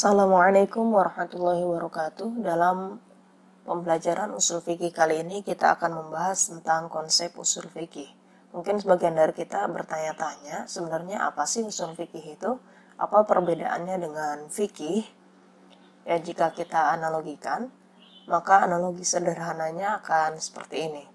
Assalamualaikum warahmatullahi wabarakatuh. Dalam pembelajaran usul fikih kali ini kita akan membahas tentang konsep usul fikih. Mungkin sebagian dari kita bertanya-tanya, sebenarnya apa sih usul fikih itu? Apa perbedaannya dengan fikih? Ya, jika kita analogikan, maka analogi sederhananya akan seperti ini.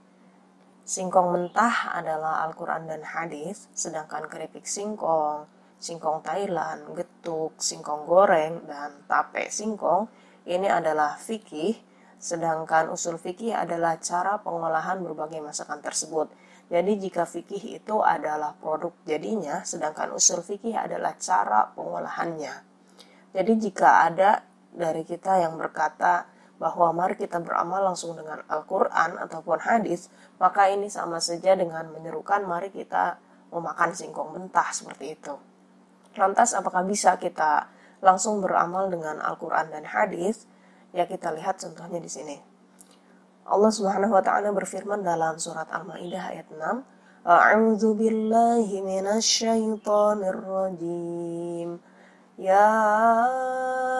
Singkong mentah adalah Al-Quran dan hadis, sedangkan keripik singkong, singkong Thailand, getuk, singkong goreng, dan tape singkong ini adalah fikih, sedangkan usul fikih adalah cara pengolahan berbagai masakan tersebut. Jadi jika fikih itu adalah produk jadinya, sedangkan usul fikih adalah cara pengolahannya. Jadi jika ada dari kita yang berkata bahwa mari kita beramal langsung dengan Al-Quran ataupun hadis, maka ini sama saja dengan menyerukan mari kita memakan singkong mentah seperti itu. Lantas apakah bisa kita langsung beramal dengan Al-Quran dan hadis? Ya, kita lihat contohnya di sini. Allah Subhanahu wa taala berfirman dalam surat Al-Maidah ayat 6, A'udzu billahi minasyaitonir rajim. Ya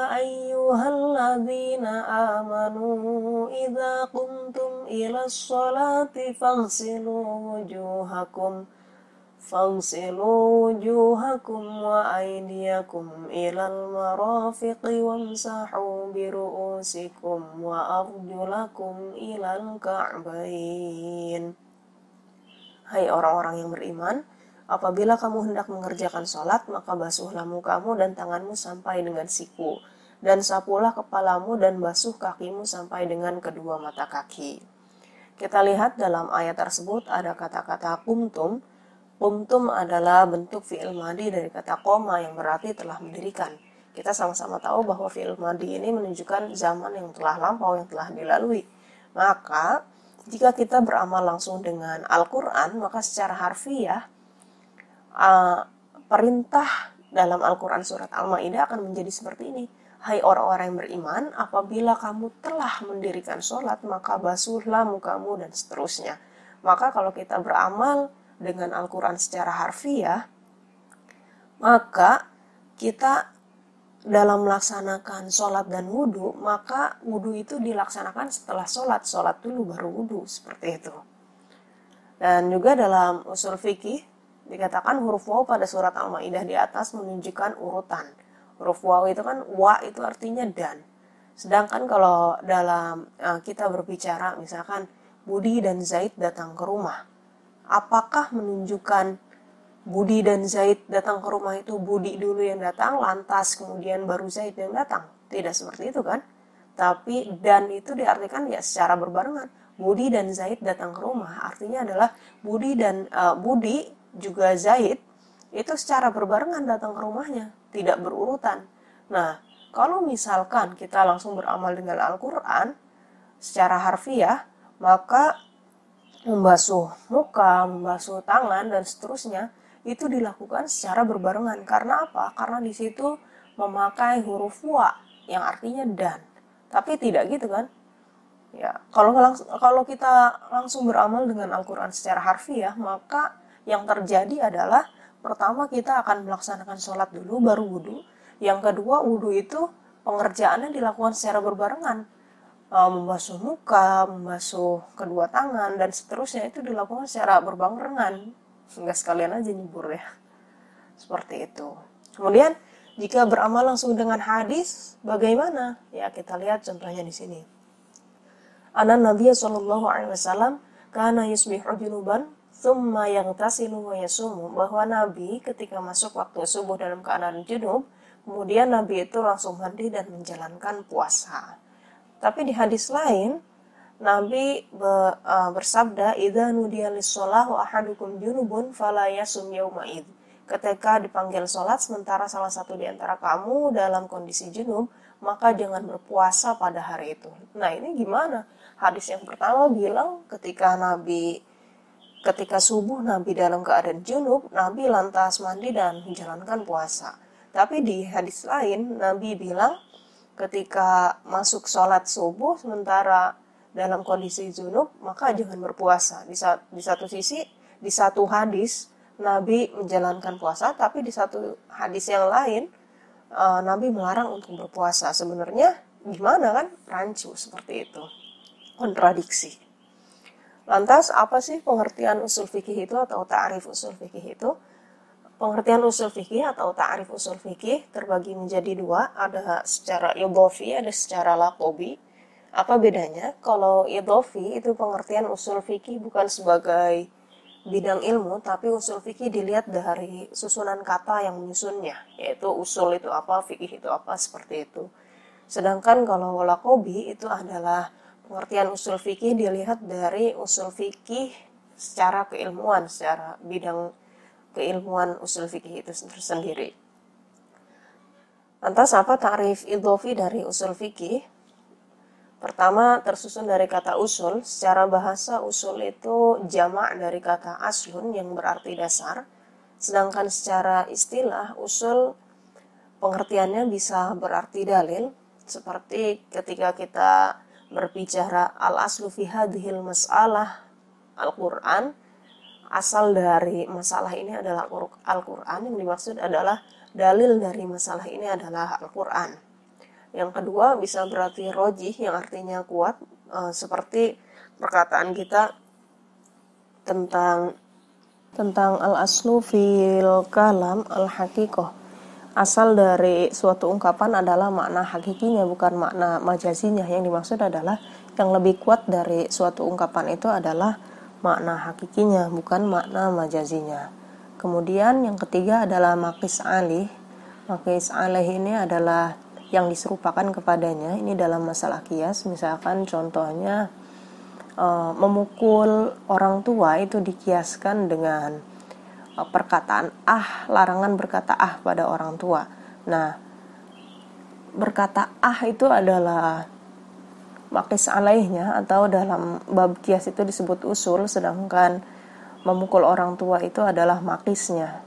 ayyuhalladzina amanu idza qumtum ilas sholati فاغسلوا وجوهكم وأيديكم إلى المرافق وامسحوا برؤوسكم وأرجلكم إلى الكعبين. Hai orang-orang yang beriman, apabila kamu hendak mengerjakan sholat, maka basuhlah mukamu dan tanganmu sampai dengan siku, dan sapulah kepalamu dan basuh kakimu sampai dengan kedua mata kaki. Kita lihat dalam ayat tersebut ada kata-kata kumtum. Kumtum adalah bentuk fi'il madi dari kata koma yang berarti telah mendirikan. Kita sama-sama tahu bahwa fi'il madi ini menunjukkan zaman yang telah lampau, yang telah dilalui. Maka jika kita beramal langsung dengan Al-Quran, maka secara harfiah perintah dalam Al-Quran surat Al-Maidah akan menjadi seperti ini. Hai orang-orang yang beriman, apabila kamu telah mendirikan sholat, maka basuhlah mukamu dan seterusnya. Maka kalau kita beramal dengan Al-Quran secara harfiah, maka kita dalam melaksanakan sholat dan wudhu, maka wudhu itu dilaksanakan setelah sholat dulu baru wudhu, seperti itu. Dan juga dalam usul fikih dikatakan huruf waw pada surat Al-Maidah di atas menunjukkan urutan. Huruf waw itu kan wa itu artinya dan. Sedangkan kalau dalam kita berbicara misalkan Budi dan Zaid datang ke rumah, apakah menunjukkan Budi dan Zaid datang ke rumah itu Budi dulu yang datang, lantas kemudian baru Zaid yang datang? Tidak seperti itu kan? Tapi dan itu diartikan ya secara berbarengan. Budi dan Zaid datang ke rumah artinya adalah Budi juga Zaid itu secara berbarengan datang ke rumahnya, tidak berurutan. Nah, kalau misalkan kita langsung beramal dengan Al-Quran secara harfiah, maka membasuh muka, membasuh tangan, dan seterusnya itu dilakukan secara berbarengan. Karena apa? Karena di situ memakai huruf wa yang artinya dan. Tapi tidak gitu kan? Ya, kalau kita langsung beramal dengan Al-Quran secara harfiah, maka yang terjadi adalah pertama kita akan melaksanakan sholat dulu, baru wudhu. Yang kedua, wudhu itu pengerjaannya dilakukan secara berbarengan. Membasuh muka, membasuh kedua tangan, dan seterusnya itu dilakukan secara berbarengan. Enggak sekalian aja nyebur ya. Seperti itu. Kemudian, jika beramal langsung dengan hadis, bagaimana? Ya, kita lihat contohnya di sini. Anan Nabi sallallahu alaihi wasallam kana yusbihu junuban thumma yaghtasilu wa yasumu, bahwa Nabi ketika masuk waktu subuh dalam keadaan junub, kemudian Nabi itu langsung mandi dan menjalankan puasa. Tapi di hadis lain, Nabi bersabda, idza nudiya lis-shalah wa ahadukum junubun fala yasum yauma'id. Ketika dipanggil sholat sementara salah satu di antara kamu dalam kondisi junub, maka jangan berpuasa pada hari itu. Nah, ini gimana? Hadis yang pertama bilang ketika subuh Nabi dalam keadaan junub, Nabi lantas mandi dan menjalankan puasa. Tapi di hadis lain, Nabi bilang ketika masuk sholat subuh sementara dalam kondisi junub, maka jangan berpuasa. Di satu sisi, di satu hadis Nabi menjalankan puasa, tapi di satu hadis yang lain Nabi melarang untuk berpuasa. Sebenarnya gimana kan? Rancu seperti itu. Kontradiksi. Lantas apa sih pengertian usul fikih itu atau ta'rif usul fikih itu? Pengertian usul fikih atau ta'rif usul fikih terbagi menjadi dua, ada secara idhofi, ada secara laqabi. Apa bedanya? Kalau idhofi itu pengertian usul fikih bukan sebagai bidang ilmu, tapi usul fikih dilihat dari susunan kata yang menyusunnya, yaitu usul itu apa, fikih itu apa, seperti itu. Sedangkan kalau laqabi itu adalah pengertian usul fikih dilihat dari usul fikih secara keilmuan, secara bidang keilmuan usul fikih itu tersendiri. Lantas apa ta'rif idhofi dari usul fikih? Pertama, tersusun dari kata usul. Secara bahasa, usul itu jamak dari kata aslun yang berarti dasar. Sedangkan secara istilah, usul pengertiannya bisa berarti dalil. Seperti ketika kita berbicara al-aslu fi hadhil mas'alah Al-Quran, asal dari masalah ini adalah Al-Quran, yang dimaksud adalah dalil dari masalah ini adalah Al-Quran. Yang kedua bisa berarti rojih, yang artinya kuat, seperti perkataan kita tentang al-aslu fil kalam al-haqiqah. Asal dari suatu ungkapan adalah makna hakikinya, bukan makna majazinya. Yang dimaksud adalah yang lebih kuat dari suatu ungkapan itu adalah makna hakikinya, bukan makna majazinya. Kemudian yang ketiga adalah maqis alih. Maqis alih ini adalah yang diserupakan kepadanya. Ini dalam masalah qiyas, misalkan contohnya memukul orang tua itu dikiaskan dengan perkataan larangan berkata pada orang tua. Nah, berkata itu adalah maqis alaihnya, atau dalam bab qiyas itu disebut usul, sedangkan memukul orang tua itu adalah maqisnya,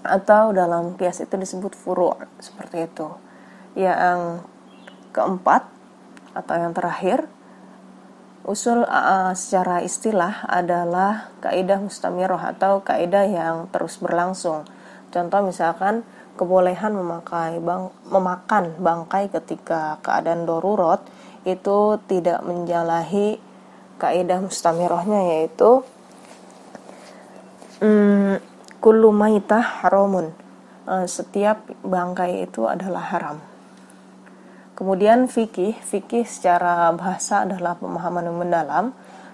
atau dalam qiyas itu disebut furu', seperti itu. Yang keempat atau yang terakhir, usul secara istilah adalah kaidah mustamirah atau kaidah yang terus berlangsung. Contoh misalkan kebolehan memakan bangkai ketika keadaan darurat itu tidak menjalahi kaidah mustamirahnya, yaitu kullu maitah haramun, setiap bangkai itu adalah haram. Kemudian fikih secara bahasa adalah pemahaman yang mendalam.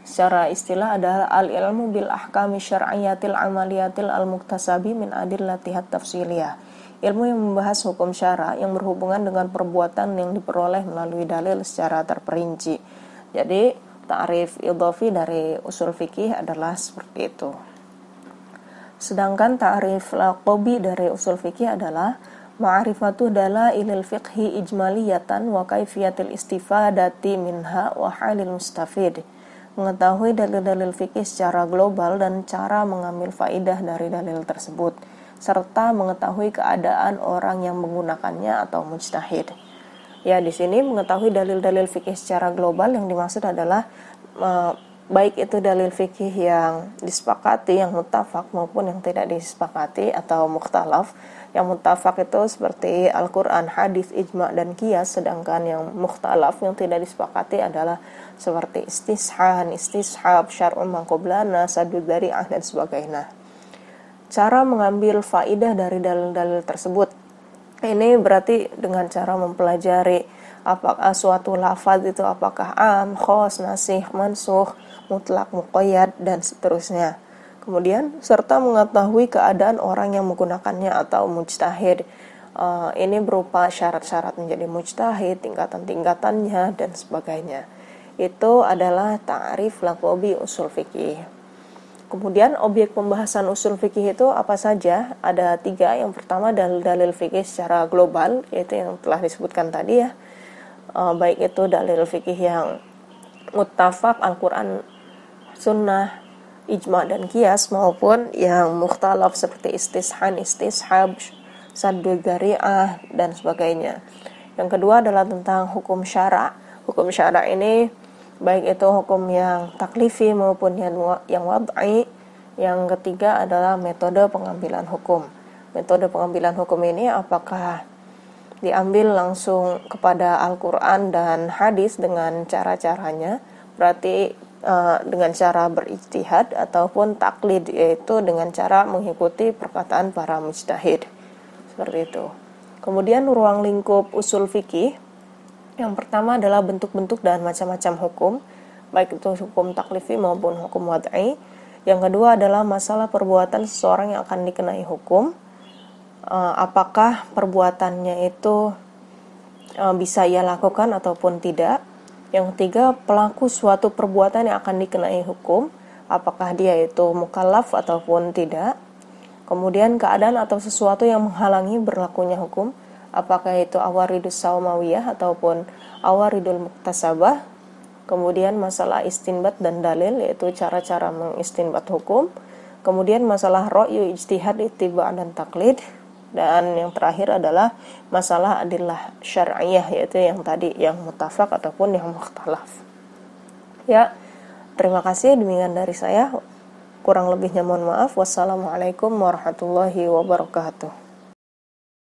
Secara istilah adalah al-ilmu bil ahkami syar'iyyatil amaliyatil al-muktasabi min adillatihat tafsiliyah. Ilmu yang membahas hukum syara yang berhubungan dengan perbuatan yang diperoleh melalui dalil secara terperinci. Jadi, ta'rif idhofi dari usul fikih adalah seperti itu. Sedangkan ta'rif laqabi dari usul fikih adalah ma'rifatu dalailil fiqhi ijmaliyatan wa kaifiyatil istifadati minha wa halil mustafid. Mengetahui dalil-dalil fikih secara global dan cara mengambil faidah dari dalil tersebut, serta mengetahui keadaan orang yang menggunakannya atau mujtahid. Ya, di sini mengetahui dalil-dalil fikih secara global yang dimaksud adalah baik itu dalil fikih yang disepakati, yang muttafaq, maupun yang tidak disepakati atau mukhtalaf. Yang muttafaq itu seperti Al-Quran, hadis, ijma, dan qiyas. Sedangkan yang mukhtalaf, yang tidak disepakati adalah seperti istishab, syar'un maqoblana, sadud dzari'ah, dan sebagainya. Cara mengambil faidah dari dalil-dalil tersebut, ini berarti dengan cara mempelajari apakah suatu lafaz itu apakah am, khos, nasih, mansukh, mutlak, muqayyad, dan seterusnya. Kemudian serta mengetahui keadaan orang yang menggunakannya atau mujtahid. Ini berupa syarat-syarat menjadi mujtahid, tingkatan-tingkatannya, dan sebagainya. Itu adalah ta'rif laqabi usul fikih. Kemudian objek pembahasan usul fikih itu apa saja? Ada 3. Yang pertama dalil-dalil fikih secara global, yaitu yang telah disebutkan tadi ya. Baik itu dalil fikih yang muttafaq, Al-Quran, sunnah, ijma, dan qiyas, maupun yang mukhtalaf seperti istishab, saddu dzari'ah, dan sebagainya. Yang kedua adalah tentang hukum syara. Hukum syara ini baik itu hukum yang taklifi maupun yang wad'i. Yang ketiga adalah metode pengambilan hukum. Metode pengambilan hukum ini apakah diambil langsung kepada Al-Quran dan hadis dengan cara-caranya, berarti dengan cara berijtihad, ataupun taklid, yaitu dengan cara mengikuti perkataan para mujtahid. Seperti itu. Kemudian ruang lingkup usul fikih, yang pertama adalah bentuk-bentuk dan macam-macam hukum, baik itu hukum taklifi maupun hukum wad'i. Yang kedua adalah masalah perbuatan seseorang yang akan dikenai hukum. Apakah perbuatannya itu bisa ia lakukan ataupun tidak. Yang ketiga, pelaku suatu perbuatan yang akan dikenai hukum, apakah dia itu mukallaf ataupun tidak. Kemudian keadaan atau sesuatu yang menghalangi berlakunya hukum, apakah itu awaridus sawmawiyah ataupun awaridul muktasabah. Kemudian masalah istinbat dan dalil, yaitu cara-cara mengistinbat hukum. Kemudian masalah ra'yu, ijtihad, ittiba' dan taklid. Dan yang terakhir adalah masalah adillah syar'iyah, yaitu yang tadi, yang muttafaq ataupun yang mukhtalaf. Ya, terima kasih, demikian dari saya. Kurang lebihnya mohon maaf. Wassalamualaikum warahmatullahi wabarakatuh.